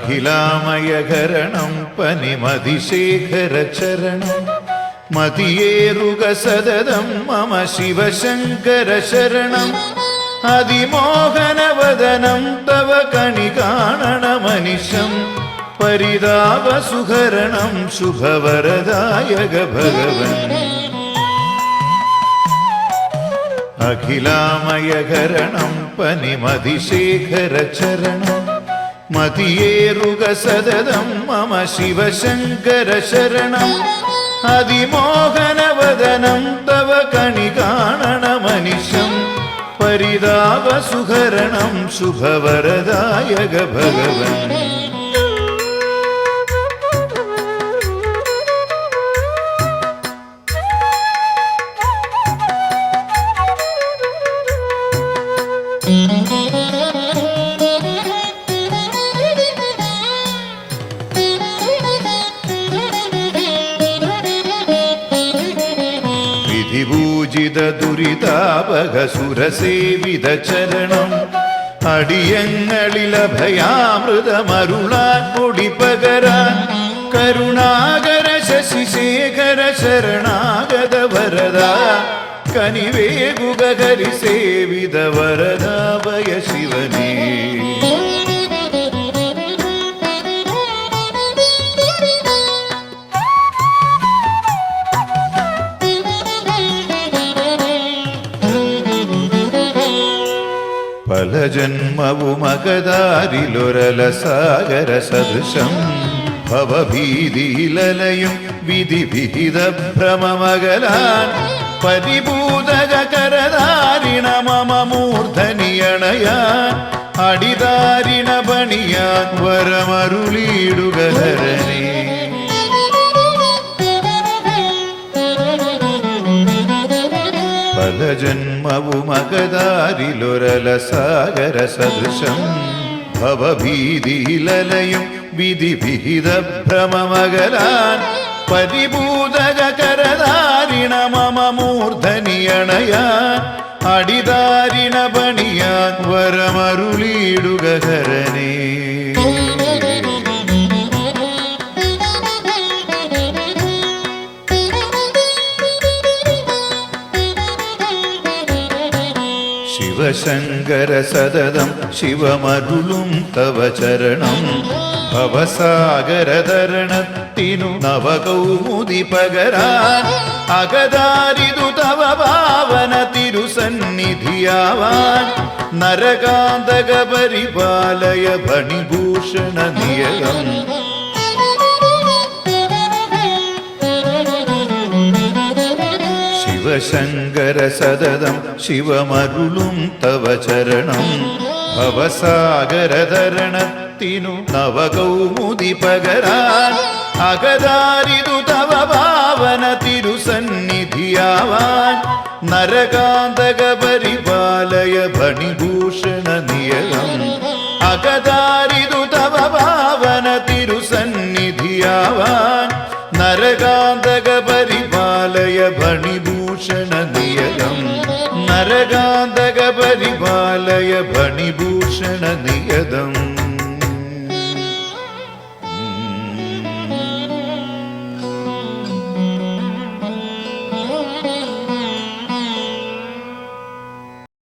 അഖിലാമയകരണം പനിമതിശേഖരചരണം മതിയേറുക സതതം മമ ശിവശങ്കര ശരണം അതിമോഹനവദനം തവ കണി കാണണമനിശം പരിതാപസുഹരണം ശുഭവരദായക ഭഗവൻ അഖിലാമയകരണം പനിമതിശേഖരചരണം മതിയേറുക സതതം മമ ശിവശങ്കര ശരണം അതിമോഹനവദനം തവ കണി കാണണമനിശം പരിതാപസുഹരണം ശുഭവരദായക ഭഗവൻ വിധിപൂജിത ദുരിതാപഹസുരസേവിത ചരണം അടിയങ്ങളിലഭയാമൃതമരുളാൻ പൊടിപകരാൻ കരുണാകര ശശിശേഖര ശരണാഗത വരദ കനിവേകുക ഹരിസേവിത വരദാഭയ ശിവനേ പല ജന്മവുമകതാരിലൊരലസാഗര സദൃശം ഭവഭീതിയിലലയും വിധിവിഹിത ഭ്രമമകലാൻ പരിഭൂതകരധാരിണ മമ മൂർധനിയണയാൻ അടിതാരിണ പണിയാൻ വരമരുളിയിടുക ഹരനേ പല ജന്മവുമകതാരിലൊരലസാഗര സദൃശം ഭവഭീതിയിലലയും വിധിവിഹിത ഭ്രമമകലാൻ പരിഭൂതകരധാരിണ മമ മൂർധനിയണയാൻ അടിതാരിണ പണിയാൻ വരമരുളിയിടുക ഹരനേ ശിവശങ്കര സതതം ശിവമരുളും തവ ചരണം ഭവസാഗരതരണത്തിനു നവകൗമുദി പകരാൻ അകതാരിതു തവ പാവന തിരുസന്നിധിയാവാൻ നരകാന്തക പരിപാലയ ഭണിഭൂഷണ നിയകം ശിവശങ്കര സതതം ശിവമരുളും തവ ചരണം ഭവസാഗരതരണത്തിനു നവകൗമുദി പകരാൻ അകതാരിതു തവ പാവന തിരുസന്നിധിയാവാൻ നരകാന്തക പരിപാലയ ഭണിഭൂഷണ നിയകം അകതാരിതു തവ പാവന തിരുസന്നിധിയാവാൻ നരകാന്തക പരിപാലയ ഭണിഭൂഷണ നിയകം നരകാന്തക പരിപാലയ ഭണിഭൂഷണ നിയതം